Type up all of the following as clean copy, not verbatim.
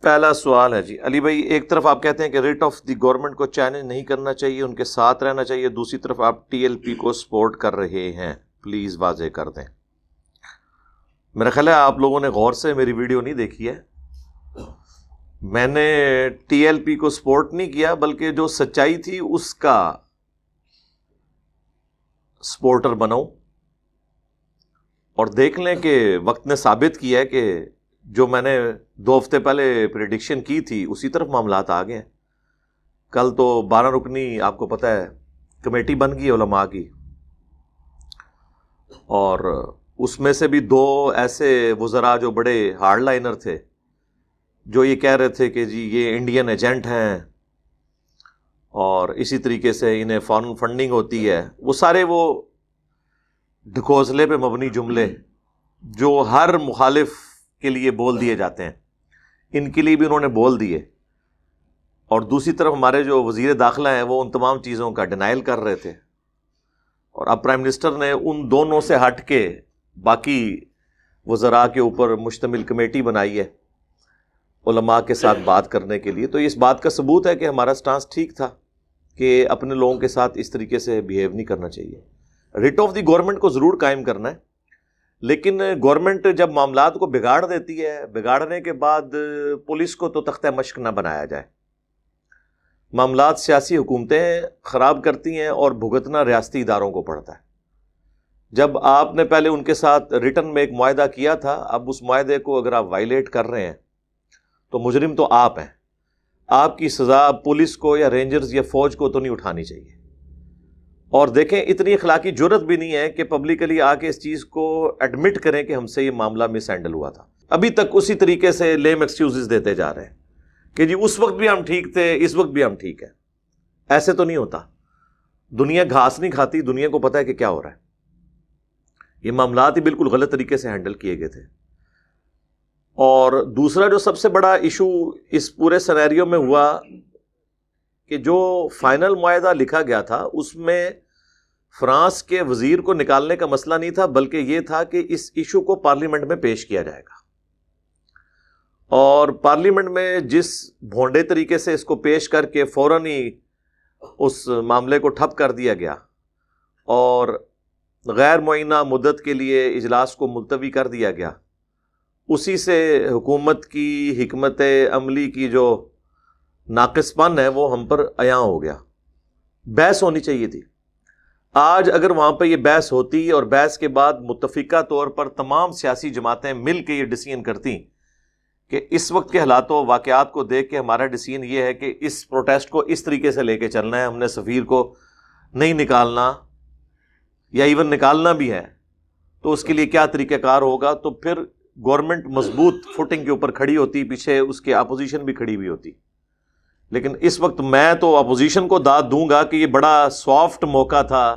پہلا سوال ہے جی علی بھائی، ایک طرف آپ کہتے ہیں کہ ریٹ آف دی گورنمنٹ کو چیلنج نہیں کرنا چاہیے، ان کے ساتھ رہنا چاہیے، دوسری طرف آپ ٹی ایل پی کو سپورٹ کر رہے ہیں، پلیز واضح کر دیں۔ میرا خیال ہے آپ لوگوں نے غور سے میری ویڈیو نہیں دیکھی ہے۔ میں نے ٹی ایل پی کو سپورٹ نہیں کیا، بلکہ جو سچائی تھی اس کا سپورٹر بناؤں، اور دیکھ لیں کہ وقت نے ثابت کیا ہے کہ جو میں نے 2 ہفتے پہلے پریڈکشن کی تھی اسی طرف معاملات آ گئے ہیں۔ کل تو 12 رکنی آپ کو پتہ ہے کمیٹی بن گئی علماء کی، اور اس میں سے بھی 2 ایسے وزراء جو بڑے ہارڈ لائنر تھے، جو یہ کہہ رہے تھے کہ جی یہ انڈین ایجنٹ ہیں اور اسی طریقے سے انہیں فارن فنڈنگ ہوتی ہے، وہ سارے وہ ڈھکوسلے پہ مبنی جملے جو ہر مخالف کے لیے بول دیے جاتے ہیں، ان کے لیے بھی انہوں نے بول دیے۔ اور دوسری طرف ہمارے جو وزیر داخلہ ہیں وہ ان تمام چیزوں کا ڈینائل کر رہے تھے، اور اب پرائم منسٹر نے ان دونوں سے ہٹ کے باقی وزراء کے اوپر مشتمل کمیٹی بنائی ہے علماء کے ساتھ بات کرنے کے لیے۔ تو اس بات کا ثبوت ہے کہ ہمارا سٹانس ٹھیک تھا کہ اپنے لوگوں کے ساتھ اس طریقے سے بیہیو نہیں کرنا چاہیے۔ ریٹ آف دی گورنمنٹ کو ضرور قائم کرنا ہے، لیکن گورنمنٹ جب معاملات کو بگاڑ دیتی ہے، بگاڑنے کے بعد پولیس کو تو تختہ مشق نہ بنایا جائے۔ معاملات سیاسی حکومتیں خراب کرتی ہیں اور بھگتنا ریاستی اداروں کو پڑتا ہے۔ جب آپ نے پہلے ان کے ساتھ ریٹن میں ایک معاہدہ کیا تھا، اب اس معاہدے کو اگر آپ وائلیٹ کر رہے ہیں تو مجرم تو آپ ہیں۔ آپ کی سزا پولیس کو یا رینجرز یا فوج کو تو نہیں اٹھانی چاہیے۔ اور دیکھیں، اتنی اخلاقی جرت بھی نہیں ہے کہ پبلکلی آ کے اس چیز کو ایڈمٹ کریں کہ ہم سے یہ معاملہ مس ہینڈل ہوا تھا۔ ابھی تک اسی طریقے سے لیم ایکسکیوزز دیتے جا رہے ہیں کہ جی اس وقت بھی ہم ٹھیک تھے، اس وقت بھی ہم ٹھیک ہیں۔ ایسے تو نہیں ہوتا، دنیا گھاس نہیں کھاتی، دنیا کو پتہ ہے کہ کیا ہو رہا ہے۔ یہ معاملات ہی بالکل غلط طریقے سے ہینڈل کیے گئے تھے۔ اور دوسرا جو سب سے بڑا ایشو اس پورے سینیریو میں ہوا کہ جو فائنل معاہدہ لکھا گیا تھا اس میں فرانس کے وزیر کو نکالنے کا مسئلہ نہیں تھا، بلکہ یہ تھا کہ اس ایشو کو پارلیمنٹ میں پیش کیا جائے گا، اور پارلیمنٹ میں جس بھونڈے طریقے سے اس کو پیش کر کے فوراً ہی اس معاملے کو ٹھپ کر دیا گیا اور غیر معینہ مدت کے لیے اجلاس کو ملتوی کر دیا گیا، اسی سے حکومت کی حکمت عملی کی جو ناقص پن ہے وہ ہم پر عیاں ہو گیا۔ بحث ہونی چاہیے تھی۔ آج اگر وہاں پہ یہ بحث ہوتی اور بحث کے بعد متفقہ طور پر تمام سیاسی جماعتیں مل کے یہ ڈیسیژن کرتی کہ اس وقت کے حالات و واقعات کو دیکھ کے ہمارا ڈیسیژن یہ ہے کہ اس پروٹیسٹ کو اس طریقے سے لے کے چلنا ہے، ہم نے سفیر کو نہیں نکالنا، یا ایون نکالنا بھی ہے تو اس کے لیے کیا طریقہ کار ہوگا، تو پھر گورنمنٹ مضبوط فوٹنگ کے اوپر کھڑی ہوتی، پیچھے اس کے اپوزیشن بھی کھڑی ہوئی ہوتی۔ لیکن اس وقت میں تو اپوزیشن کو داد دوں گا کہ یہ بڑا سافٹ موقع تھا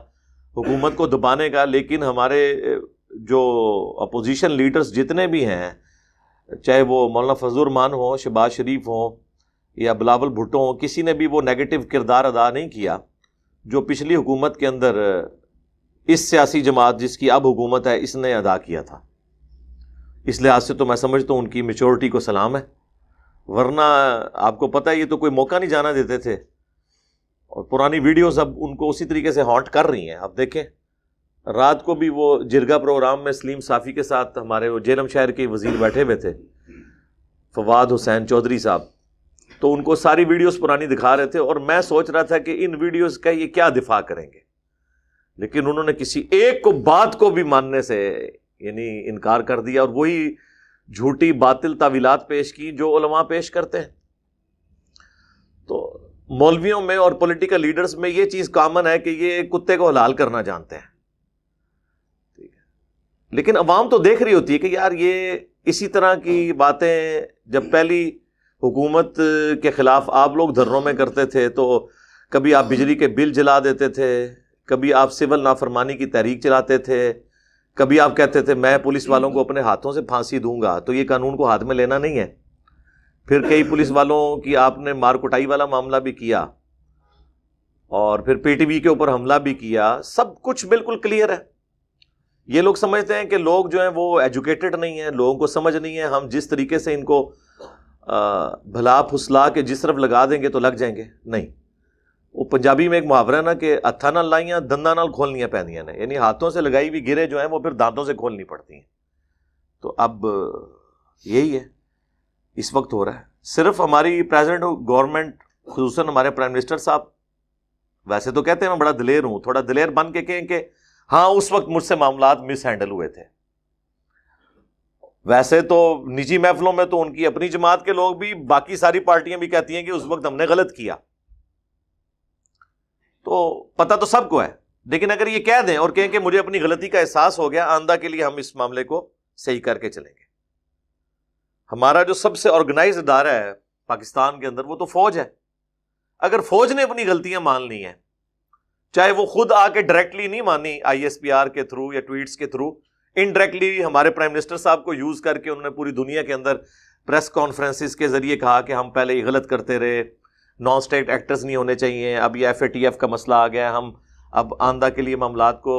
حکومت کو دبانے کا، لیکن ہمارے جو اپوزیشن لیڈرز جتنے بھی ہیں، چاہے وہ مولانا فضل الرحمان ہوں، شہباز شریف ہوں یا بلاول بھٹو ہوں، کسی نے بھی وہ نیگیٹو کردار ادا نہیں کیا جو پچھلی حکومت کے اندر اس سیاسی جماعت جس کی اب حکومت ہے اس نے ادا کیا تھا۔ اس لحاظ سے تو میں سمجھتا ہوں ان کی میچورٹی کو سلام ہے، ورنہ آپ کو پتہ ہے یہ تو کوئی موقع نہیں جانا دیتے تھے، اور پرانی ویڈیوز اب ان کو اسی طریقے سے ہانٹ کر رہی ہیں۔ اب دیکھیں، رات کو بھی وہ جرگا پروگرام میں سلیم صافی کے ساتھ ہمارے وہ جیلم شہر کے وزیر بیٹھے ہوئے تھے، فواد حسین چودھری صاحب، تو ان کو ساری ویڈیوز پرانی دکھا رہے تھے، اور میں سوچ رہا تھا کہ ان ویڈیوز کا یہ کیا دفاع کریں گے، لیکن انہوں نے کسی ایک کو بات کو بھی ماننے سے یعنی انکار کر دیا، اور وہی جھوٹی باطل تعویلات پیش کی جو علماء پیش کرتے ہیں۔ تو مولویوں میں اور پولیٹیکل لیڈرز میں یہ چیز کامن ہے کہ یہ کتے کو حلال کرنا جانتے ہیں، ٹھیک ہے، لیکن عوام تو دیکھ رہی ہوتی ہے کہ یار یہ اسی طرح کی باتیں جب پہلی حکومت کے خلاف آپ لوگ دھرنوں میں کرتے تھے تو کبھی آپ بجلی کے بل جلا دیتے تھے، کبھی آپ سول نافرمانی کی تحریک چلاتے تھے، کبھی آپ کہتے تھے میں پولیس والوں کو اپنے ہاتھوں سے پھانسی دوں گا، تو یہ قانون کو ہاتھ میں لینا نہیں ہے۔ پھر کئی پولیس والوں کی آپ نے مار کٹائی والا معاملہ بھی کیا، اور پھر پی ٹی وی کے اوپر حملہ بھی کیا، سب کچھ بالکل کلیئر ہے۔ یہ لوگ سمجھتے ہیں کہ لوگ جو ہیں وہ ایجوکیٹڈ نہیں ہیں، لوگوں کو سمجھ نہیں ہے، ہم جس طریقے سے ان کو بھلا پھسلا کے جس طرف لگا دیں گے تو لگ جائیں گے. نہیں, وہ پنجابی میں ایک محاورہ ہے نا کہ ہتھاں نال لائیاں دنداں نال کھولنیاں پیندیاں نے, یعنی ہاتھوں سے لگائی ہوئی گرے جو ہیں وہ پھر دانتوں سے کھولنی پڑتی ہیں. تو اب یہی ہے اس وقت ہو رہا ہے. صرف ہماری پریزیڈنٹ گورنمنٹ خصوصاً ہمارے پرائم منسٹر صاحب ویسے تو کہتے ہیں میں بڑا دلیر ہوں, تھوڑا دلیر بن کے کہیں کہ ہاں اس وقت مجھ سے معاملات مس ہینڈل ہوئے تھے. ویسے تو نجی محفلوں میں تو ان کی اپنی جماعت کے لوگ بھی, باقی ساری پارٹیاں بھی کہتی ہیں کہ اس وقت ہم نے غلط کیا. تو پتہ تو سب کو ہے, لیکن اگر یہ کہہ دیں اور کہیں کہ مجھے اپنی غلطی کا احساس ہو گیا, آئندہ کے لیے ہم اس معاملے کو صحیح کر کے چلیں گے. ہمارا جو سب سے آرگنائز ادارہ ہے پاکستان کے اندر وہ تو فوج ہے. اگر فوج نے اپنی غلطیاں مان لی ہیں, چاہے وہ خود آ کے ڈائریکٹلی نہیں مانی آئی ایس پی آر کے تھرو یا ٹویٹس کے تھرو, انڈائریکٹلی ہمارے پرائم منسٹر صاحب کو یوز کر کے انہوں نے پوری دنیا کے اندر پریس کانفرنسز کے ذریعے کہا کہ ہم پہلے یہ غلط کرتے رہے, نان اسٹیٹ ایکٹرز نہیں ہونے چاہیے, اب یہ FATF کا مسئلہ آ گیا, ہم اب آئندہ کے لیے معاملات کو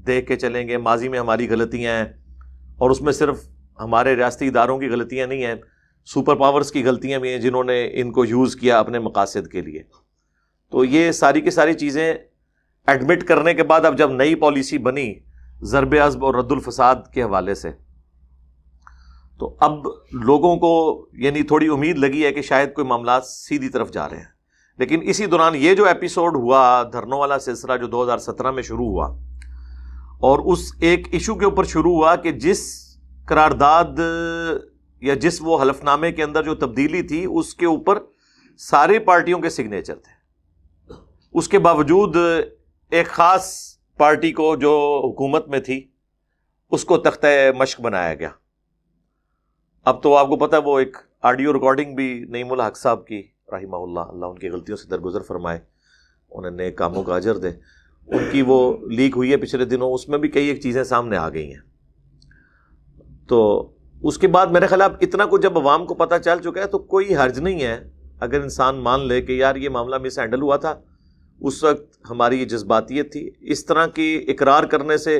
دیکھ کے چلیں گے, ماضی میں ہماری غلطیاں ہیں اور اس میں صرف ہمارے ریاستی اداروں کی غلطیاں نہیں ہیں, سپر پاورز کی غلطیاں بھی ہیں جنہوں نے ان کو یوز کیا اپنے مقاصد کے لیے. تو یہ ساری کی ساری چیزیں ایڈمٹ کرنے کے بعد اب جب نئی پالیسی بنی ضرب عضب اور رد الفساد کے حوالے سے, تو اب لوگوں کو یعنی تھوڑی امید لگی ہے کہ شاید کوئی معاملات سیدھی طرف جا رہے ہیں. لیکن اسی دوران یہ جو ایپیسوڈ ہوا دھرنوں والا سلسلہ جو 2017 میں شروع ہوا, اور اس ایک ایشو کے اوپر شروع ہوا کہ جس قرارداد یا جس وہ حلف نامے کے اندر جو تبدیلی تھی اس کے اوپر ساری پارٹیوں کے سگنیچر تھے, اس کے باوجود ایک خاص پارٹی کو جو حکومت میں تھی اس کو تختہ مشق بنایا گیا. اب تو آپ کو پتہ ہے وہ ایک آڈیو ریکارڈنگ بھی نعیم الحق صاحب کی رحمہ اللہ, اللہ ان کی غلطیوں سے درگزر فرمائے, انہیں نیک کاموں کا اجر دے, ان کی وہ لیک ہوئی ہے پچھلے دنوں, اس میں بھی کئی ایک چیزیں سامنے آ گئی ہیں. تو اس کے بعد میرے خیال اب اتنا کچھ جب عوام کو پتہ چل چکا ہے تو کوئی حرج نہیں ہے اگر انسان مان لے کہ یار یہ معاملہ مس ہینڈل ہوا تھا, اس وقت ہماری یہ جذباتیت تھی. اس طرح کی اقرار کرنے سے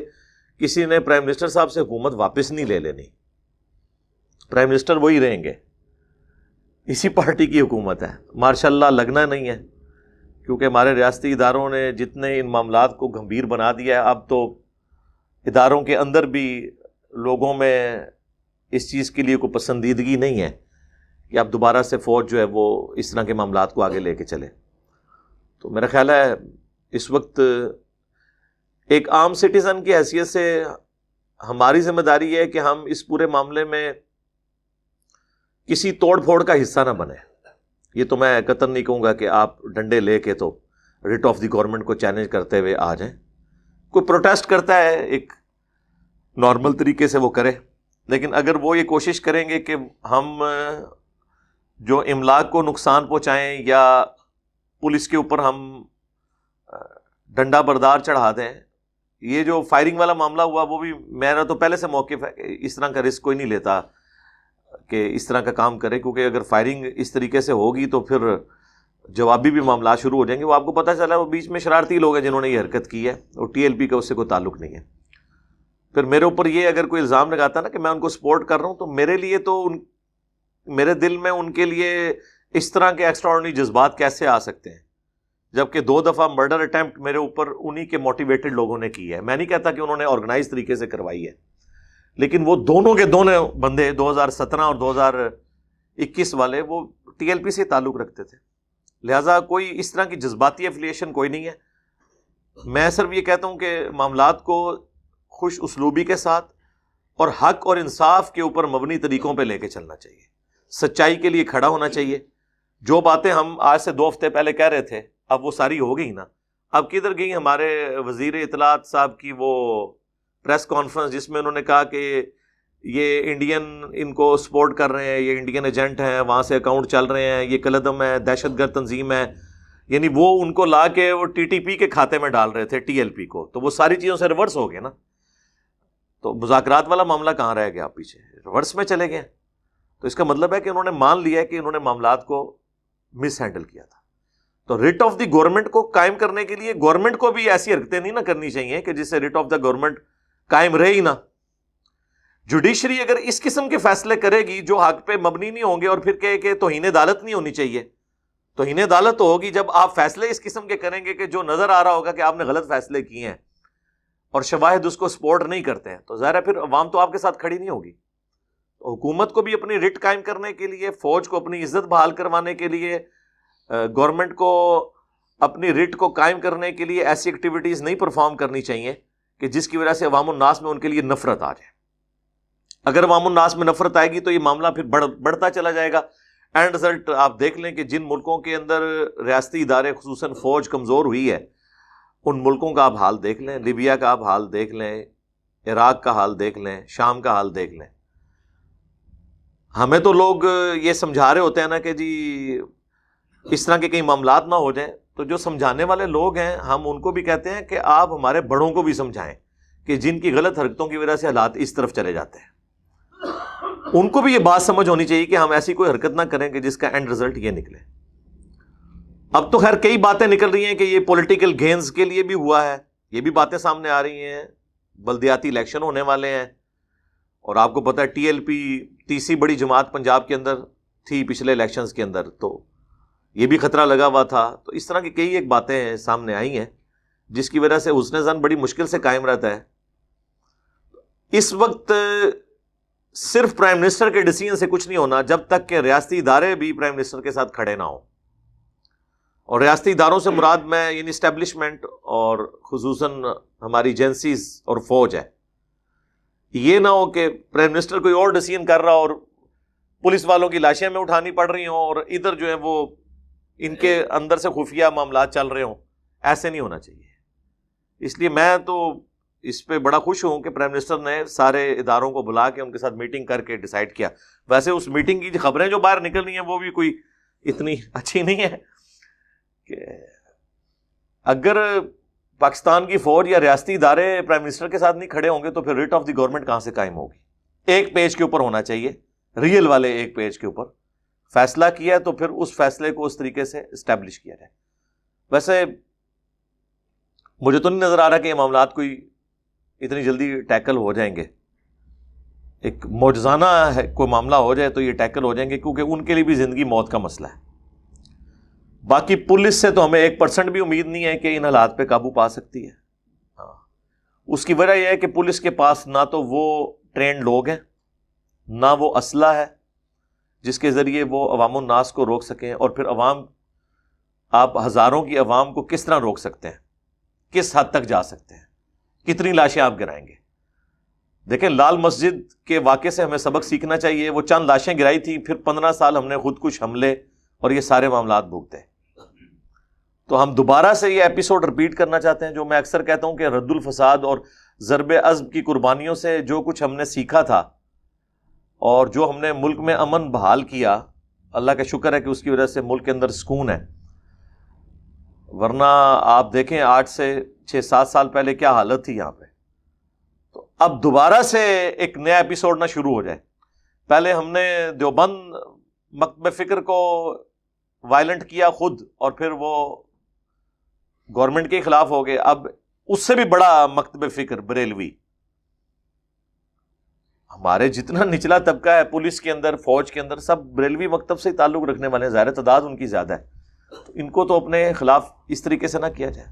کسی نے پرائم منسٹر صاحب سے حکومت واپس نہیں لے لینی, پرائم منسٹر وہی رہیں گے, اسی پارٹی کی حکومت ہے, ماشاءاللہ لگنا نہیں ہے, کیونکہ ہمارے ریاستی اداروں نے جتنے ان معاملات کو گمبھیر بنا دیا ہے, اب تو اداروں کے اندر بھی لوگوں میں اس چیز کے لیے کوئی پسندیدگی نہیں ہے کہ اب دوبارہ سے فوج جو ہے وہ اس طرح کے معاملات کو آگے لے کے چلے. تو میرا خیال ہے اس وقت ایک عام سٹیزن کی حیثیت سے ہماری ذمہ داری ہے کہ ہم اس پورے معاملے میں کسی توڑ پھوڑ کا حصہ نہ بنیں. یہ تو میں قطعاً نہیں کہوں گا کہ آپ ڈنڈے لے کے تو ریٹ آف دی گورنمنٹ کو چیلنج کرتے ہوئے آ جائیں. کوئی پروٹیسٹ کرتا ہے ایک نارمل طریقے سے وہ کرے, لیکن اگر وہ یہ کوشش کریں گے کہ ہم جو املاک کو نقصان پہنچائیں یا پولیس کے اوپر ہم ڈنڈا بردار چڑھا دیں, یہ جو فائرنگ والا معاملہ ہوا وہ بھی میرا تو پہلے سے موقف ہے کہ اس طرح کا رسک کوئی نہیں لیتا کہ اس طرح کا کام کرے, کیونکہ اگر فائرنگ اس طریقے سے ہوگی تو پھر جوابی بھی معاملات شروع ہو جائیں گے. وہ آپ کو پتہ چلا وہ بیچ میں شرارتی لوگ ہیں جنہوں نے یہ حرکت کی ہے, اور TLP کا اس سے کوئی تعلق نہیں ہے. پھر میرے اوپر یہ اگر کوئی الزام لگاتا نا کہ میں ان کو سپورٹ کر رہا ہوں, تو میرے لیے تو میرے دل میں ان کے لیے اس طرح کے ایکسٹرا آرڈنری جذبات کیسے آ سکتے ہیں, جبکہ 2 دفعہ مرڈر اٹیمپٹ میرے اوپر انہی کے موٹیویٹڈ لوگوں نے کی ہے. میں نہیں کہتا کہ انہوں نے آرگنائز طریقے سے کروائی ہے, لیکن وہ دونوں کے دونوں بندے 2017 اور 2021 والے وہ TLP سے تعلق رکھتے تھے. لہٰذا کوئی اس طرح کی جذباتی افیلیشن کوئی نہیں ہے. میں صرف یہ کہتا ہوں کہ معاملات کو خوش اسلوبی کے ساتھ اور حق اور انصاف کے اوپر مبنی طریقوں پہ لے کے چلنا چاہیے, سچائی کے لیے کھڑا ہونا چاہیے. جو باتیں ہم آج سے 2 ہفتے پہلے کہہ رہے تھے اب وہ ساری ہو گئی نا. اب کدھر گئی ہمارے وزیر اطلاعات صاحب کی وہ پریس کانفرنس جس میں انہوں نے کہا کہ یہ انڈین ان کو سپورٹ کر رہے ہیں, یہ انڈین ایجنٹ ہیں, وہاں سے اکاؤنٹ چل رہے ہیں, یہ کلعدم ہے, دہشت گرد تنظیم ہے, یعنی وہ ان کو لا کے وہ TTP کے کھاتے میں ڈال رہے تھے TLP کو. تو وہ ساری چیزوں سے ریورس ہو گئے نا. تو مذاکرات والا معاملہ کہاں رہ گیا, پیچھے ریورس میں چلے گئے. تو اس کا مطلب ہے کہ انہوں نے مان لیا ہے کہ انہوں نے معاملات کو مس ہینڈل کیا تھا. تو ریٹ آف دی گورنمنٹ کو قائم کرنے کے لیے گورنمنٹ کو بھی ایسی حرکتیں نہیں نہ کرنی چاہیے کہ جس سے ریٹ آف دا گورنمنٹ قائم رہے ہی نہ. جوڈیشری اگر اس قسم کے فیصلے کرے گی جو حق پہ مبنی نہیں ہوں گے اور پھر کہے کہ توہین عدالت نہیں ہونی چاہیے، توہین عدالت تو ہوگی جب آپ فیصلے اس قسم کے کریں گے کہ جو نظر آ رہا ہوگا کہ آپ نے غلط فیصلے کیے ہیں اور شواہد اس کو سپورٹ نہیں کرتے ہیں، تو ظاہر ہے پھر عوام تو آپ کے ساتھ کھڑی نہیں ہوگی۔ حکومت کو بھی اپنی رٹ قائم کرنے کے لیے، فوج کو اپنی عزت بحال کروانے کے لیے، گورنمنٹ کو اپنی رٹ کو قائم کرنے کے لیے ایسی ایکٹیویٹیز نہیں پرفارم کرنی چاہیے کہ جس کی وجہ سے عوام الناس میں ان کے لیے نفرت آ جائے۔ اگر عوام الناس میں نفرت آئے گی تو یہ معاملہ پھر بڑھتا چلا جائے گا۔ اینڈ رزلٹ آپ دیکھ لیں کہ جن ملکوں کے اندر ریاستی ادارے خصوصاً فوج کمزور ہوئی ہے، ان ملکوں کا آپ حال دیکھ لیں، لیبیا کا آپ حال دیکھ لیں، عراق کا حال دیکھ لیں، شام کا حال دیکھ لیں۔ ہمیں تو لوگ یہ سمجھا رہے ہوتے ہیں نا کہ جی اس طرح کے کئی معاملات نہ ہو جائیں، تو جو سمجھانے والے لوگ ہیں ہم ان کو بھی کہتے ہیں کہ آپ ہمارے بڑوں کو بھی سمجھائیں کہ جن کی غلط حرکتوں کی وجہ سے حالات اس طرف چلے جاتے ہیں، ان کو بھی یہ بات سمجھ ہونی چاہیے کہ ہم ایسی کوئی حرکت نہ کریں کہ جس کا اینڈ رزلٹ یہ نکلے۔ اب تو خیر کئی باتیں نکل رہی ہیں کہ یہ پولیٹیکل گینز کے لیے بھی ہوا ہے، یہ بھی باتیں سامنے آ رہی ہیں، بلدیاتی الیکشن ہونے والے ہیں، اور آپ کو پتہ ہے ٹی ایل پی تیسری بڑی جماعت پنجاب کے اندر تھی پچھلے الیکشنز کے اندر، تو یہ بھی خطرہ لگا ہوا تھا۔ تو اس طرح کی کئی ایک باتیں سامنے آئی ہیں جس کی وجہ سے حسن ظن بڑی مشکل سے قائم رہتا ہے۔ اس وقت صرف پرائم منسٹر کے ڈیسیژن سے کچھ نہیں ہونا جب تک کہ ریاستی ادارے بھی پرائم منسٹر کے ساتھ کھڑے نہ ہوں، اور ریاستی اداروں سے مراد میں یعنی اسٹیبلشمنٹ اور خصوصاً ہماری ایجنسیز اور فوج ہے۔ یہ نہ ہو کہ پرائم منسٹر کوئی اور ڈیسیژن کر رہا اور پولیس والوں کی لاشیں میں اٹھانی پڑ رہی ہوں اور ادھر جو ہے وہ ان کے اندر سے خفیہ معاملات چل رہے ہوں۔ ایسے نہیں ہونا چاہیے۔ اس لیے میں تو اس پہ بڑا خوش ہوں کہ پرائم منسٹر نے سارے اداروں کو بلا کے ان کے ساتھ میٹنگ کر کے ڈیسائیڈ کیا۔ ویسے اس میٹنگ کی خبریں جو باہر نکل رہی ہیں وہ بھی کوئی اتنی اچھی نہیں ہے کہ اگر پاکستان کی فوج یا ریاستی ادارے پرائم منسٹر کے ساتھ نہیں کھڑے ہوں گے تو پھر ریٹ آف دی گورنمنٹ کہاں سے قائم ہوگی؟ ایک پیج کے اوپر ہونا چاہیے، ریئل والے ایک پیج کے اوپر فیصلہ کیا ہے تو پھر اس فیصلے کو اس طریقے سے اسٹیبلش کیا جائے۔ ویسے مجھے تو نہیں نظر آ رہا کہ یہ معاملات کوئی اتنی جلدی ٹیکل ہو جائیں گے۔ ایک معجزانہ ہے کوئی معاملہ ہو جائے تو یہ ٹیکل ہو جائیں گے، کیونکہ ان کے لیے بھی زندگی موت کا مسئلہ ہے۔ باقی پولیس سے تو ہمیں 1% بھی امید نہیں ہے کہ ان حالات پہ قابو پا سکتی ہے۔ ہاں، اس کی وجہ یہ ہے کہ پولیس کے پاس نہ تو وہ ٹرینڈ لوگ ہیں، نہ وہ اسلحہ ہے جس کے ذریعے وہ عوام الناس کو روک سکیں، اور پھر عوام، آپ ہزاروں کی عوام کو کس طرح روک سکتے ہیں، کس حد تک جا سکتے ہیں، کتنی لاشیں آپ گرائیں گے؟ دیکھیں لال مسجد کے واقعے سے ہمیں سبق سیکھنا چاہیے۔ وہ چند لاشیں گرائی تھی، پھر 15 سال ہم نے خود کش حملے اور یہ سارے معاملات بھوگتے ہیں۔ تو ہم دوبارہ سے یہ ایپیسوڈ رپیٹ کرنا چاہتے ہیں جو میں اکثر کہتا ہوں کہ رد الفساد اور ضرب عزم کی قربانیوں سے جو کچھ ہم نے سیکھا تھا اور جو ہم نے ملک میں امن بحال کیا، اللہ کا شکر ہے کہ اس کی وجہ سے ملک کے اندر سکون ہے۔ ورنہ آپ دیکھیں 8 سے 6-7 سال پہلے کیا حالت تھی یہاں پہ۔ تو اب دوبارہ سے ایک نیا ایپیسوڈ نہ شروع ہو جائے۔ پہلے ہم نے دیوبند مکتب فکر کو وائلنٹ کیا خود اور پھر وہ گورنمنٹ کے خلاف ہو گئے، اب اس سے بھی بڑا مکتب فکر بریلوی۔ ہمارے جتنا نچلا طبقہ ہے پولیس کے اندر، فوج کے اندر، سب بریلوی مکتب سے تعلق رکھنے والے ہیں، ظاہر تعداد ان کی زیادہ ہے، تو ان کو تو اپنے خلاف اس طریقے سے نہ کیا جائے۔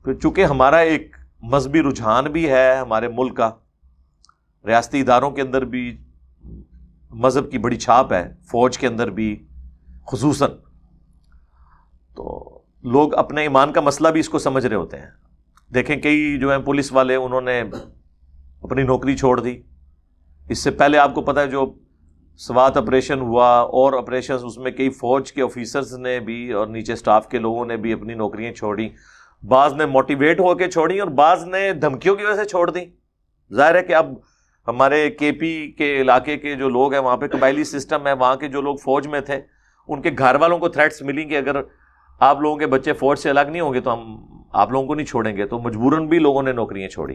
پھر چونکہ ہمارا ایک مذہبی رجحان بھی ہے ہمارے ملک کا، ریاستی اداروں کے اندر بھی مذہب کی بڑی چھاپ ہے، فوج کے اندر بھی خصوصاً، تو لوگ اپنے ایمان کا مسئلہ بھی اس کو سمجھ رہے ہوتے ہیں۔ دیکھیں کئی جو ہیں پولیس والے انہوں نے اپنی نوکری چھوڑ دی۔ اس سے پہلے آپ کو پتہ ہے جو سوات آپریشن ہوا اور آپریشن، اس میں کئی فوج کے آفیسرز نے بھی اور نیچے سٹاف کے لوگوں نے بھی اپنی نوکریاں چھوڑی۔ بعض نے موٹیویٹ ہو کے چھوڑی اور بعض نے دھمکیوں کی وجہ سے چھوڑ دی۔ ظاہر ہے کہ اب ہمارے کے پی کے علاقے کے جو لوگ ہیں وہاں پہ قبائلی سسٹم ہے، وہاں کے جو لوگ فوج میں تھے ان کے گھر والوں کو تھریٹس ملی کہ اگر آپ لوگوں کے بچے فوج سے الگ نہیں ہوں گے تو ہم آپ لوگوں کو نہیں چھوڑیں گے، تو مجبوراً بھی لوگوں نے نوکریاں چھوڑی۔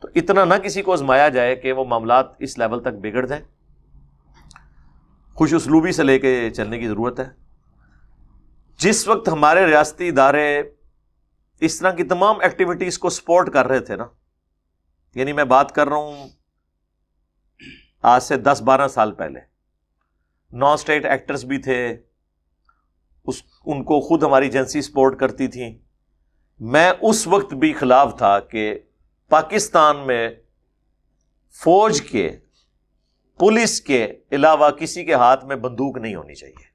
تو اتنا نہ کسی کو آزمایا جائے کہ وہ معاملات اس لیول تک بگڑ جائیں۔ خوش اسلوبی سے لے کے چلنے کی ضرورت ہے۔ جس وقت ہمارے ریاستی ادارے اس طرح کی تمام ایکٹیویٹیز کو سپورٹ کر رہے تھے نا، یعنی میں بات کر رہا ہوں آج سے 10-12 سال پہلے نان اسٹیٹ ایکٹرز بھی تھے، ان کو خود ہماری ایجنسی سپورٹ کرتی تھیں. میں اس وقت بھی خلاف تھا کہ پاکستان میں فوج کے، پولیس کے علاوہ کسی کے ہاتھ میں بندوق نہیں ہونی چاہیے،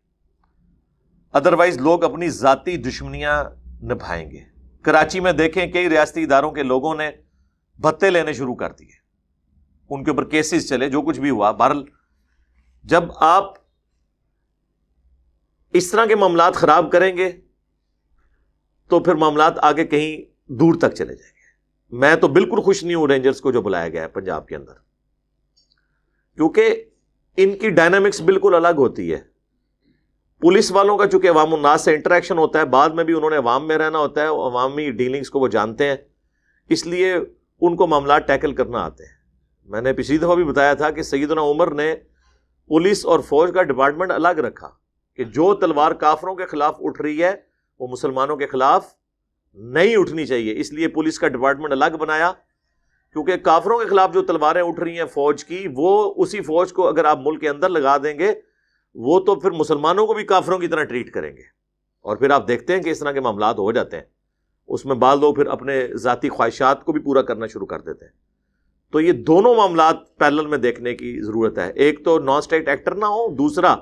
ادروائز لوگ اپنی ذاتی دشمنیاں نبھائیں گے. کراچی میں دیکھیں کئی ریاستی اداروں کے لوگوں نے بھتے لینے شروع کر دیے، ان کے اوپر کیسز چلے، جو کچھ بھی ہوا. بہرحال جب آپ اس طرح کے معاملات خراب کریں گے تو پھر معاملات آگے کہیں دور تک چلے جائیں گے. میں تو بالکل خوش نہیں ہوں رینجرز کو جو بلایا گیا ہے پنجاب کے اندر، کیونکہ ان کی ڈائنامکس بالکل الگ ہوتی ہے. پولیس والوں کا چونکہ عوام الناس سے انٹریکشن ہوتا ہے، بعد میں بھی انہوں نے عوام میں رہنا ہوتا ہے، عوامی ڈیلنگز کو وہ جانتے ہیں، اس لیے ان کو معاملات ٹیکل کرنا آتے ہیں. میں نے پچھلی دفعہ بھی بتایا تھا کہ سیدنا عمر نے پولیس اور فوج کا ڈپارٹمنٹ الگ رکھا کہ جو تلوار کافروں کے خلاف اٹھ رہی ہے وہ مسلمانوں کے خلاف نہیں اٹھنی چاہیے. اس لیے پولیس کا ڈپارٹمنٹ الگ بنایا، کیونکہ کافروں کے خلاف جو تلواریں اٹھ رہی ہیں فوج کی، وہ اسی فوج کو اگر آپ ملک کے اندر لگا دیں گے وہ تو پھر مسلمانوں کو بھی کافروں کی طرح ٹریٹ کریں گے، اور پھر آپ دیکھتے ہیں کہ اس طرح کے معاملات ہو جاتے ہیں. اس میں بعض لوگ پھر اپنے ذاتی خواہشات کو بھی پورا کرنا شروع کر دیتے ہیں. تو یہ دونوں معاملات پیرلل میں دیکھنے کی ضرورت ہے. ایک تو نان اسٹیٹ ایکٹر نہ ہو، دوسرا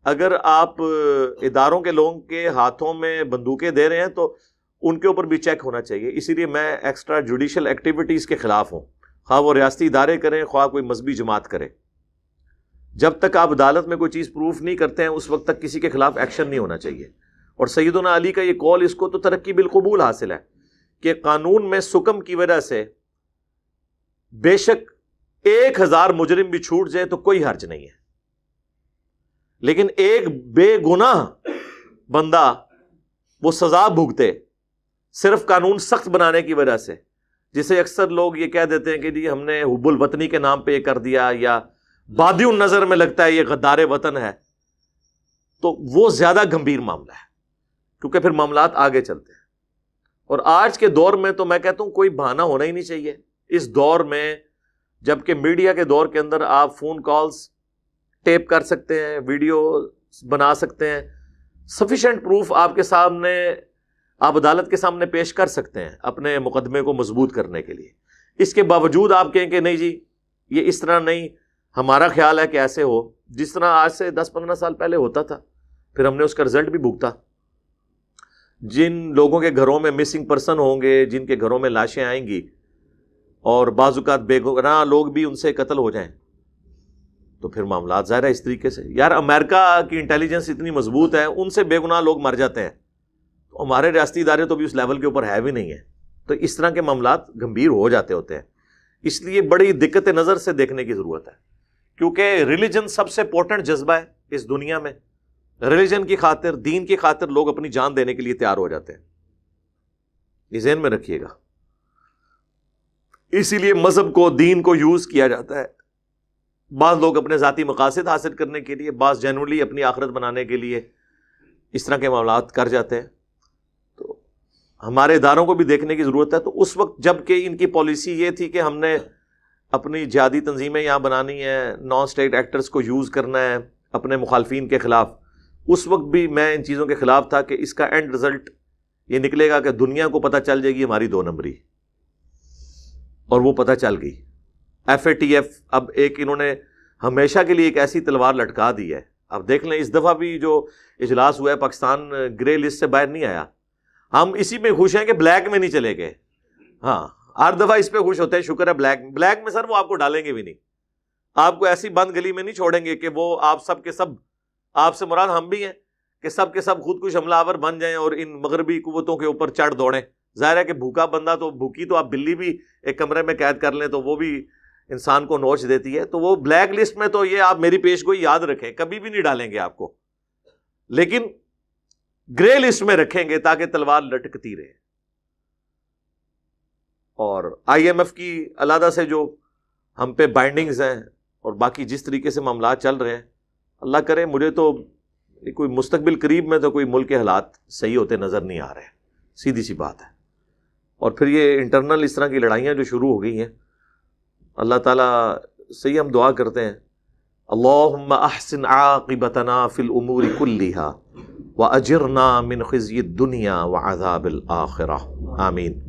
اگر آپ اداروں کے لوگوں کے ہاتھوں میں بندوقیں دے رہے ہیں تو ان کے اوپر بھی چیک ہونا چاہیے. اسی لیے میں ایکسٹرا جوڈیشل ایکٹیویٹیز کے خلاف ہوں، خواہ وہ ریاستی ادارے کریں، خواہ کوئی مذہبی جماعت کرے. جب تک آپ عدالت میں کوئی چیز پروف نہیں کرتے ہیں اس وقت تک کسی کے خلاف ایکشن نہیں ہونا چاہیے. اور سیدنا علی کا یہ قول، اس کو تو ترقی بالقبول حاصل ہے کہ قانون میں سکم کی وجہ سے بے شک 1000 مجرم بھی چھوٹ جائے تو کوئی حرج نہیں ہے، لیکن ایک بے گناہ بندہ وہ سزا بھگتے صرف قانون سخت بنانے کی وجہ سے، جسے اکثر لوگ یہ کہہ دیتے ہیں کہ جی ہم نے حب الوطنی کے نام پہ یہ کر دیا، یا بادی النظر میں لگتا ہے یہ غدار وطن ہے، تو وہ زیادہ گمبھیر معاملہ ہے، کیونکہ پھر معاملات آگے چلتے ہیں. اور آج کے دور میں تو میں کہتا ہوں کوئی بہانہ ہونا ہی نہیں چاہیے. اس دور میں جبکہ میڈیا کے دور کے اندر آپ فون کالز ٹیپ کر سکتے ہیں، ویڈیو بنا سکتے ہیں، سفیشینٹ پروف آپ کے سامنے، آپ عدالت کے سامنے پیش کر سکتے ہیں اپنے مقدمے کو مضبوط کرنے کے لیے. اس کے باوجود آپ کہیں کہ نہیں جی یہ اس طرح نہیں، ہمارا خیال ہے کہ ایسے ہو، جس طرح آج سے 10-15 سال پہلے ہوتا تھا، پھر ہم نے اس کا رزلٹ بھی بھگتا. جن لوگوں کے گھروں میں مسنگ پرسن ہوں گے، جن کے گھروں میں لاشیں آئیں گی، اور بعض اوقات بے گناہ لوگ بھی ان سے قتل ہو جائیں، تو پھر معاملات ظاہر ہے اس طریقے سے. یار امریکہ کی انٹیلیجنس اتنی مضبوط ہے، ان سے بے گناہ لوگ مر جاتے ہیں، تو ہمارے ریاستی ادارے تو بھی اس لیول کے اوپر ہے بھی نہیں ہے. تو اس طرح کے معاملات گمبھیر ہو جاتے ہوتے ہیں. اس لیے بڑی دقت نظر سے دیکھنے کی ضرورت ہے، کیونکہ ریلیجن سب سے امپورٹنٹ جذبہ ہے اس دنیا میں. ریلیجن کی خاطر، دین کی خاطر لوگ اپنی جان دینے کے لیے تیار ہو جاتے ہیں، یہ ذہن میں رکھیے گا. اسی لیے مذہب کو، دین کو یوز کیا جاتا ہے. بعض لوگ اپنے ذاتی مقاصد حاصل کرنے کے لیے، بعض جنرلی اپنی آخرت بنانے کے لیے اس طرح کے معاملات کر جاتے ہیں. تو ہمارے اداروں کو بھی دیکھنے کی ضرورت ہے. تو اس وقت جب کہ ان کی پالیسی یہ تھی کہ ہم نے اپنی جہادی تنظیمیں یہاں بنانی ہیں، نان اسٹیٹ ایکٹرز کو یوز کرنا ہے اپنے مخالفین کے خلاف، اس وقت بھی میں ان چیزوں کے خلاف تھا کہ اس کا اینڈ رزلٹ یہ نکلے گا کہ دنیا کو پتہ چل جائے گی ہماری 2 نمبری. اور وہ پتہ چل گئی. FATF اب ایک انہوں نے ہمیشہ کے لیے ایک ایسی تلوار لٹکا دی ہے. اب دیکھ لیں اس دفعہ بھی جو اجلاس ہوا ہے، پاکستان گرے لسٹ سے باہر نہیں آیا. ہم اسی میں خوش ہیں کہ بلیک میں نہیں چلے گئے. ہاں ہر دفعہ اس پہ خوش ہوتے ہیں، شکر ہے بلیک میں سر وہ آپ کو ڈالیں گے بھی نہیں، آپ کو ایسی بند گلی میں نہیں چھوڑیں گے کہ وہ آپ سب کے سب، آپ سے مراد ہم بھی ہیں، کہ سب کے سب خود کش حملہ آور بن جائیں اور ان مغربی قوتوں کے اوپر چڑھ دوڑیں. ظاہر ہے کہ بھوکا بندہ تو بھوکی تو آپ بلی بھی ایک کمرے میں قید کر لیں تو وہ بھی انسان کو نوچ دیتی ہے. تو وہ بلیک لسٹ میں تو یہ آپ میری پیش گوئی یاد رکھیں، کبھی بھی نہیں ڈالیں گے آپ کو، لیکن گرے لسٹ میں رکھیں گے تاکہ تلوار لٹکتی رہے. اور IMF کی علیحدہ سے جو ہم پہ بائنڈنگز ہیں اور باقی جس طریقے سے معاملات چل رہے ہیں، اللہ کرے مجھے تو کوئی مستقبل قریب میں تو کوئی ملک کے حالات صحیح ہوتے نظر نہیں آ رہے، سیدھی سی بات ہے. اور پھر یہ انٹرنل اس طرح کی لڑائیاں جو شروع ہو گئی ہیں، اللہ تعالیٰ صحیح ہم دعا کرتے ہیں اللہم احسن عاقبتنا فی الامور کلہا واجرنا من خزی الدنیا وعذاب الآخرہ آمین.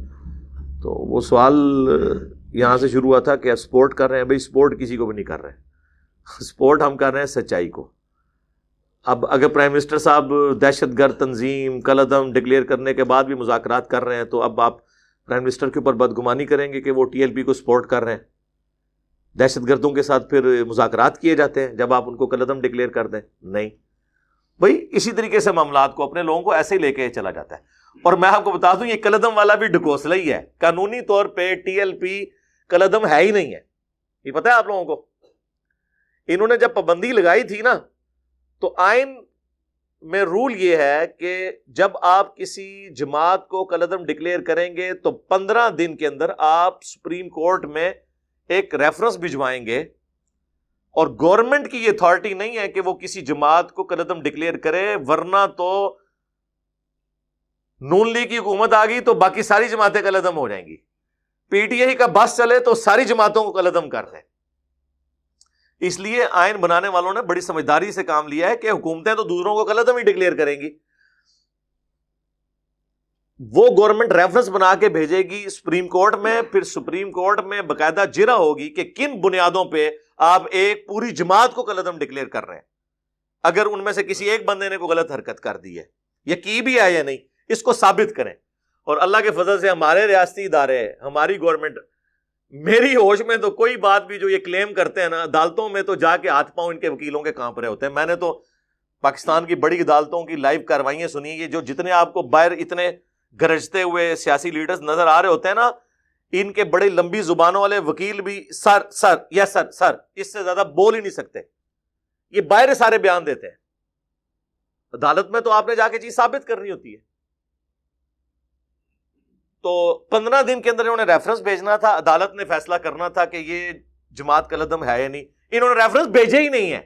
تو وہ سوال یہاں سے شروع ہوا تھا کہ سپورٹ کر رہے ہیں. بھائی سپورٹ کسی کو بھی نہیں کر رہے ہیں، سپورٹ ہم کر رہے ہیں سچائی کو. اب اگر پرائم منسٹر صاحب دہشت گرد تنظیم کالعدم ڈکلیئر کرنے کے بعد بھی مذاکرات کر رہے ہیں تو اب آپ پرائم منسٹر کے اوپر بدگمانی کریں گے کہ وہ ٹی ایل پی کو سپورٹ کر رہے ہیں. دہشت گردوں کے ساتھ پھر مذاکرات کیے جاتے ہیں جب آپ ان کو کالعدم ڈکلیئر کر دیں. نہیں بھائی، اسی طریقے سے معاملات کو اپنے لوگوں کو ایسے ہی لے کے چلا جاتا ہے. اور میں آپ کو بتا دوں یہ کالعدم والا بھی ڈھکوسلا ہی ہے. قانونی طور پہ ٹی ایل پی کالعدم ہے ہی نہیں ہے. یہ پتہ ہے آپ لوگوں کو؟ انہوں نے جب پابندی لگائی تھی نا تو آئین میں رول یہ ہے کہ جب آپ کسی جماعت کو کالعدم ڈکلیئر کریں گے تو 15 دن کے اندر آپ سپریم کورٹ میں ایک ریفرنس بھجوائیں گے. اور گورنمنٹ کی یہ اتھارٹی نہیں ہے کہ وہ کسی جماعت کو کالعدم ڈکلیئر کرے، ورنہ تو نون لیگ کی حکومت آ گئی تو باقی ساری جماعتیں کالعدم ہو جائیں گی. پی ٹی آئی کا بس چلے تو ساری جماعتوں کو کالعدم کر دیں. اس لیے آئین بنانے والوں نے بڑی سمجھداری سے کام لیا ہے کہ حکومتیں تو دوسروں کو کالعدم ہی ڈکلیئر کریں گی، وہ گورنمنٹ ریفرنس بنا کے بھیجے گی سپریم کورٹ میں. پھر سپریم کورٹ میں باقاعدہ جرا ہوگی کہ کن بنیادوں پہ آپ ایک پوری جماعت کو کالعدم ڈکلیئر کر رہے ہیں. اگر ان میں سے کسی ایک بندے نے کوئی غلط حرکت کر دی ہے یا کی بھی ہے یا نہیں، اس کو ثابت کریں. اور اللہ کے فضل سے ہمارے ریاستی ادارے، ہماری گورنمنٹ، میری ہوش میں تو کوئی بات بھی جو یہ کلیم کرتے ہیں نا، عدالتوں میں تو جا کے ہاتھ پاؤں ان کے وکیلوں کے کانپ رہے ہوتے ہیں. میں نے تو پاکستان کی بڑی عدالتوں کی لائیو کارروائیاں سنی. یہ جو جتنے آپ کو باہر اتنے گرجتے ہوئے سیاسی لیڈرز نظر آ رہے ہوتے ہیں نا، ان کے بڑے لمبی زبانوں والے وکیل بھی سر سر یس سر سر، اس سے زیادہ بول ہی نہیں سکتے. یہ باہر سارے بیان دیتے ہیں. عدالت میں تو آپ نے جا کے چیز ثابت کرنی ہوتی ہے. تو 15 دن کے اندر انہوں نے ریفرنس بھیجنا تھا. عدالت نے فیصلہ کرنا تھا کہ یہ جماعت کالعدم ہے یا نہیں. انہوں نے ریفرنس بھیجے ہی نہیں ہے.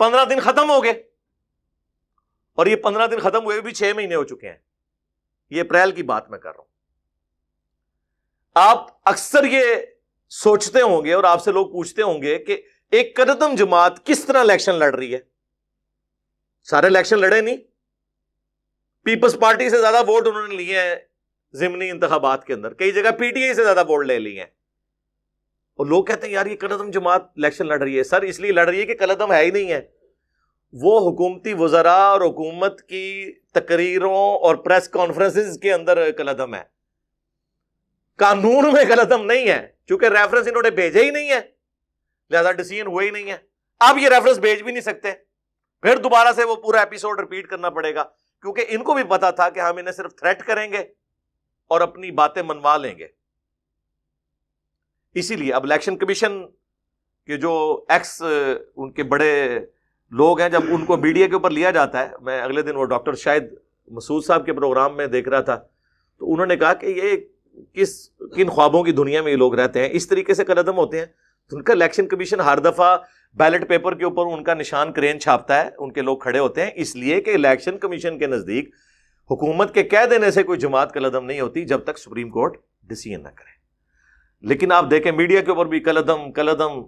15 دن ختم ہو گئے، اور یہ 15 دن ختم ہوئے بھی 6 مہینے ہو چکے ہیں. یہ اپریل کی بات میں کر رہا ہوں. آپ اکثر یہ سوچتے ہوں گے اور آپ سے لوگ پوچھتے ہوں گے کہ ایک کالعدم جماعت کس طرح الیکشن لڑ رہی ہے. سارے الیکشن لڑے نہیں. پیپلز پارٹی سے زیادہ ووٹ انہوں نے لیے ہیں ضمنی انتخابات کے اندر، کئی جگہ پی ٹی آئی سے زیادہ ووٹ لے لیے ہیں. اور لوگ کہتے ہیں یار یہ کالعدم جماعت الیکشن لڑ رہی ہے. سر اس لیے لڑ رہی ہے کہ کالعدم ہے ہی نہیں ہے. وہ حکومتی وزراء اور حکومت کی تقریروں اور پریس کانفرنسز کے اندر کالعدم ہے. قانون میں کالعدم نہیں ہے. چونکہ ریفرنس انہوں نے بھیجے ہی نہیں ہے لہذا ڈیسیژن ہوا ہی نہیں ہے. اب یہ ریفرنس بھیج بھی نہیں سکتے. پھر دوبارہ سے وہ پورا ایپیسوڈ ریپیٹ کرنا پڑے گا، کیونکہ ان کو بھی پتا تھا کہ ہم انہیں صرف تھریٹ کریں گے اور اپنی باتیں منوا لیں گے. اسی لیے اب الیکشن کمیشن کے جو ایکس ان کے بڑے لوگ ہیں، جب ان کو میڈیا کے اوپر لیا جاتا ہے، میں اگلے دن وہ ڈاکٹر شاہد مسعود صاحب کے پروگرام میں دیکھ رہا تھا، تو انہوں نے کہا کہ یہ کن خوابوں کی دنیا میں یہ لوگ رہتے ہیں، اس طریقے سے کالعدم ہوتے ہیں. ان کا الیکشن کمیشن ہر دفعہ بیلٹ پیپر کے اوپر ان کا نشان کرین چھاپتا ہے، ان کے لوگ کھڑے ہوتے ہیں، اس لیے کہ الیکشن کمیشن کے نزدیک حکومت کے کہہ دینے سے کوئی جماعت کالعدم نہیں ہوتی جب تک سپریم کورٹ ڈیسیژن نہ کرے. لیکن آپ دیکھیں میڈیا کے اوپر بھی کالعدم کالعدم.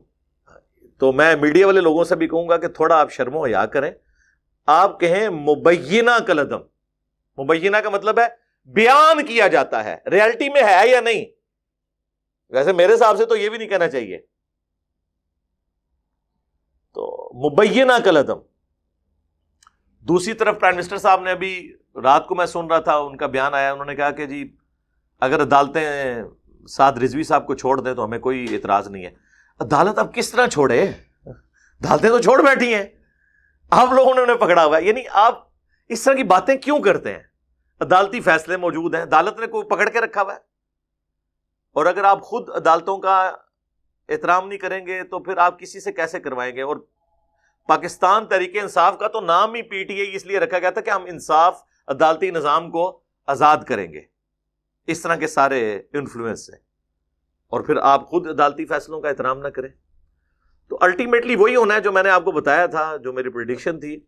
تو میں میڈیا والے لوگوں سے بھی کہوں گا کہ تھوڑا آپ شرم و حیا کریں. آپ کہیں مبینہ کالعدم. مبینہ کا مطلب ہے بیان کیا جاتا ہے، ریالٹی میں ہے یا نہیں. ویسے میرے حساب سے تو یہ بھی نہیں کہنا چاہیے. تو مبینہ کالعدم. دوسری طرف پرائم منسٹر صاحب نے ابھی رات کو میں سن رہا تھا ان کا بیان آیا، انہوں نے کہا کہ جی اگر عدالتیں سعد رضوی صاحب کو چھوڑ دیں تو ہمیں کوئی اعتراض نہیں ہے. عدالت اب کس طرح چھوڑے؟ عدالتیں تو چھوڑ بیٹھی ہیں، آپ لوگوں نے انہیں پکڑا ہوا ہے. یعنی آپ اس طرح کی باتیں کیوں کرتے ہیں؟ عدالتی فیصلے موجود ہیں، عدالت نے کوئی پکڑ کے رکھا ہوا ہے. اور اگر آپ خود عدالتوں کا احترام نہیں کریں گے تو پھر آپ کسی سے کیسے کروائیں گے؟ اور پاکستان تحریک انصاف کا تو نام ہی پی ٹی آئی اس لیے رکھا گیا تھا کہ ہم انصاف عدالتی نظام کو آزاد کریں گے اس طرح کے سارے انفلوئنس سے. اور پھر آپ خود عدالتی فیصلوں کا احترام نہ کریں تو الٹیمیٹلی وہی ہونا ہے جو میں نے آپ کو بتایا تھا، جو میری پریڈکشن تھی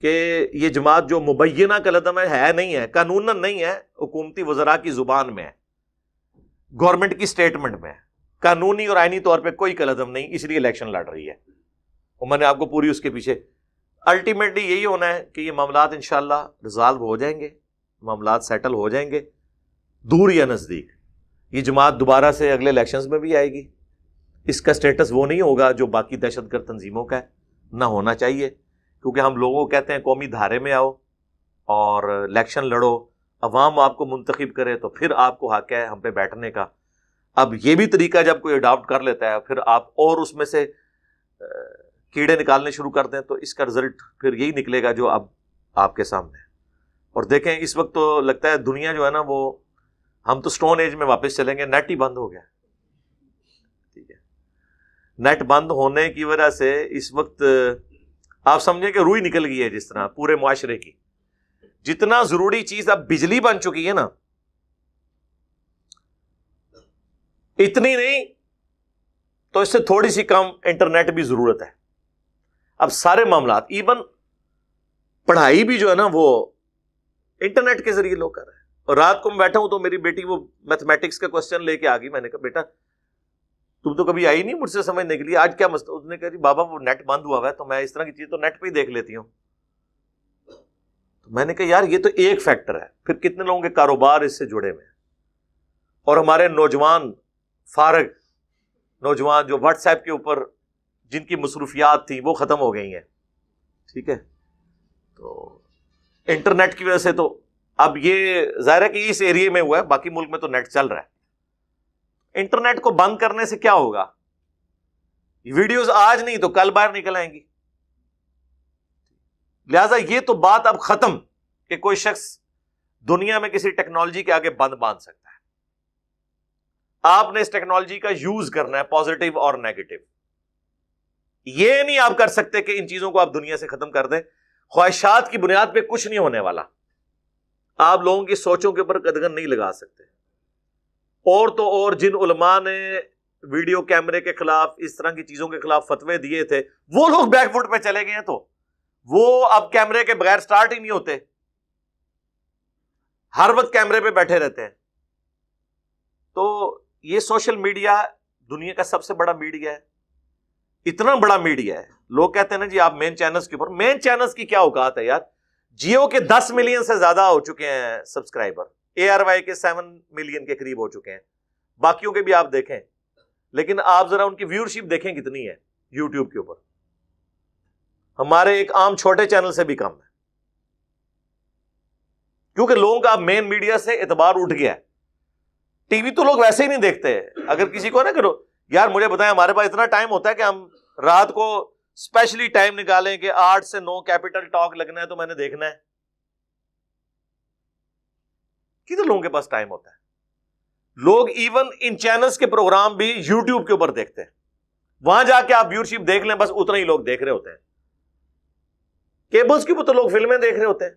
کہ یہ جماعت جو مبینہ کالعدم ہے نہیں ہے، قانوناً نہیں ہے، حکومتی وزراء کی زبان میں ہے، گورنمنٹ کی سٹیٹمنٹ میں ہے. قانونی اور آئینی طور پہ کوئی قلعدم نہیں، اس لیے الیکشن لڑ رہی ہے، اور میں نے آپ کو پوری اس کے پیچھے الٹیمیٹلی یہی ہونا ہے کہ یہ معاملات انشاءاللہ ریزالو ہو جائیں گے، معاملات سیٹل ہو جائیں گے، دور یا نزدیک۔ یہ جماعت دوبارہ سے اگلے الیکشنز میں بھی آئے گی، اس کا سٹیٹس وہ نہیں ہوگا جو باقی دہشت گرد تنظیموں کا ہے، نہ ہونا چاہیے، کیونکہ ہم لوگوں کو کہتے ہیں قومی دھارے میں آؤ اور الیکشن لڑو، عوام آپ کو منتخب کرے تو پھر آپ کو حق ہے ہم پہ بیٹھنے کا۔ اب یہ بھی طریقہ جب کوئی اڈاپٹ کر لیتا ہے پھر آپ اور اس میں سے کیڑے نکالنے شروع کر دیں تو اس کا رزلٹ پھر یہی نکلے گا جو اب آپ کے سامنے ہے۔ اور دیکھیں اس وقت تو لگتا ہے دنیا جو ہے نا وہ، ہم تو سٹون ایج میں واپس چلیں گے، نیٹ ہی بند ہو گیا، ٹھیک ہے، نیٹ بند ہونے کی وجہ سے اس وقت آپ سمجھیں کہ روئی نکل گئی ہے، جس طرح پورے معاشرے کی جتنا ضروری چیز اب بجلی بن چکی ہے نا، اتنی نہیں تو اس سے تھوڑی سی کم انٹرنیٹ بھی ضرورت ہے۔ اب سارے معاملات، ایون پڑھائی بھی جو ہے نا وہ انٹرنیٹ کے ذریعے لوگ کر رہے ہیں۔ اور رات کو میں بیٹھا ہوں تو میری بیٹی وہ میتھمیٹکس کا کوسچن لے کے آ گئی، میں نے کہا بیٹا تم تو کبھی آئی نہیں مجھ سے سمجھنے کے لیے، آج کیا مسئلہ؟ اس نے کہا جی بابا وہ نیٹ بند ہوا ہے تو میں اس طرح کی چیز تو نیٹ پہ ہی دیکھ لیتی ہوں۔ تو میں نے کہا یار یہ تو ایک فیکٹر ہے، پھر کتنے لوگوں کے کاروبار اس سے جڑے ہوئے ہیں، اور ہمارے نوجوان فارغ نوجوان جو واٹس ایپ کے اوپر جن کی مصروفیات تھیں وہ ختم ہو گئی ہیں، ٹھیک ہے۔ تو انٹرنیٹ کی وجہ سے تو اب یہ ظاہر ہے کہ اس ایریے میں ہوا ہے، باقی ملک میں تو نیٹ چل رہا ہے۔ انٹرنیٹ کو بند کرنے سے کیا ہوگا؟ ویڈیوز آج نہیں تو کل باہر نکل آئیں گی، لہذا یہ تو بات اب ختم کہ کوئی شخص دنیا میں کسی ٹیکنالوجی کے آگے بند باندھ سکتا ہے۔ آپ نے اس ٹیکنالوجی کا یوز کرنا ہے، پازیٹیو اور نیگیٹو۔ یہ نہیں آپ کر سکتے کہ ان چیزوں کو آپ دنیا سے ختم کر دیں، خواہشات کی بنیاد پہ کچھ نہیں ہونے والا، آپ لوگوں کی سوچوں کے اوپر قدغن نہیں لگا سکتے۔ اور تو اور جن علماء نے ویڈیو کیمرے کے خلاف، اس طرح کی چیزوں کے خلاف فتوے دیے تھے، وہ لوگ بیک فٹ پہ چلے گئے ہیں، تو وہ اب کیمرے کے بغیر سٹارٹ ہی نہیں ہوتے، ہر وقت کیمرے پہ بیٹھے رہتے ہیں۔ تو یہ سوشل میڈیا دنیا کا سب سے بڑا میڈیا ہے، اتنا بڑا میڈیا ہے۔ لوگ کہتے ہیں نا جی آپ مین چینلز کے اوپر، مین چینلز کی کیا اوقات ہے یار؟ جیو کے 10 ملین سے زیادہ ہو چکے ہیں سبسکرائبر، ARY کے 7 ملین کے قریب ہو چکے ہیں، باقیوں کے بھی آپ دیکھیں، لیکن آپ ذرا ان کی ویورشپ دیکھیں کتنی ہے یوٹیوب کے اوپر، ہمارے ایک عام چھوٹے چینل سے بھی کم ہے، کیونکہ لوگوں کا مین میڈیا سے اعتبار اٹھ گیا ہے۔ ٹی وی تو لوگ ویسے ہی نہیں دیکھتے، اگر کسی کو نہ کرو یار مجھے بتائیں، ہمارے پاس اتنا ٹائم ہوتا ہے کہ ہم رات کو اسپیشلی ٹائم نکالیں کہ 8 سے 9 کیپٹل ٹاک لگنا ہے تو میں نے دیکھنا ہے؟ کتنے لوگوں کے پاس ٹائم ہوتا ہے؟ لوگ ایون ان چینلز کے پروگرام بھی یوٹیوب کے اوپر دیکھتے ہیں، وہاں جا کے آپ ویورشپ دیکھ لیں، بس اتنا ہی لوگ دیکھ رہے ہوتے ہیں۔ کیبلز کے اوپر تو لوگ فلمیں دیکھ رہے ہوتے ہیں،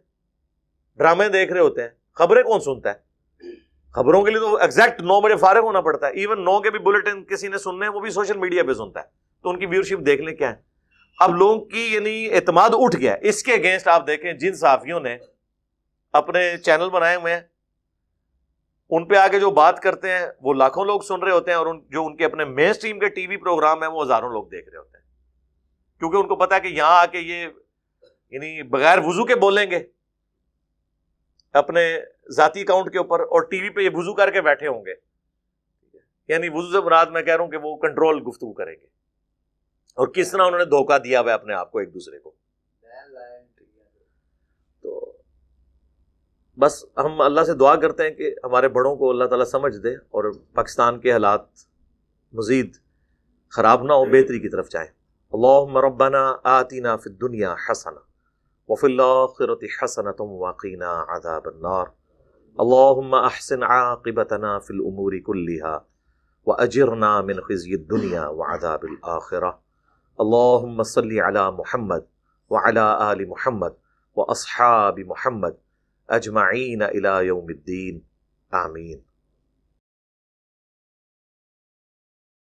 ڈرامے دیکھ رہے ہوتے ہیں، خبریں کون سنتا ہے؟ خبروں کے لیے تو ایگزیکٹ 9 بجے فارغ ہونا پڑتا ہے، ایون 9 کے بھی بلٹن کسی نے سننے وہ بھی سوشل میڈیا پہ سنتا ہے، تو ان کی ویورشپ دیکھ لیں کیا ہے۔ اب لوگوں کی یعنی اعتماد اٹھ گیا ہے۔ اس کے اگینسٹ آپ دیکھیں جن صحافیوں نے اپنے چینل بنائے ہوئے ہیں، ان پہ آگے جو بات کرتے ہیں وہ لاکھوں لوگ سن رہے ہوتے ہیں، اور جو ان کے اپنے مین سٹریم کے ٹی وی پروگرام ہیں وہ ہزاروں لوگ دیکھ رہے ہوتے ہیں، کیونکہ ان کو پتا ہے کہ یہاں آ کے یہ یعنی بغیر وضو کے بولیں گے اپنے ذاتی اکاؤنٹ کے اوپر، اور ٹی وی پہ یہ وضو کر کے بیٹھے ہوں گے، یعنی وضو سے مراد میں کہہ رہا ہوں کہ وہ کنٹرول گفتگو کریں گے، اور کس طرح انہوں نے دھوکہ دیا ہوا ہے اپنے آپ کو ایک دوسرے کو۔ تو بس ہم اللہ سے دعا کرتے ہیں کہ ہمارے بڑوں کو اللہ تعالیٰ سمجھ دے اور پاکستان کے حالات مزید خراب نہ ہو، بہتری کی طرف جائیں۔ اللہم ربنا آتنا فی الدنیا حسنہ وفی الآخرۃ حسنۃ وقنا عذاب النار، اللہم احسن عاقبتنا فی الامور کلہا واجرنا من خزی الدنیا وعذاب الآخرہ، اللہم صلی علی محمد وعلی آل محمد واصحاب محمد اجمعین الی یوم الدین، آمین۔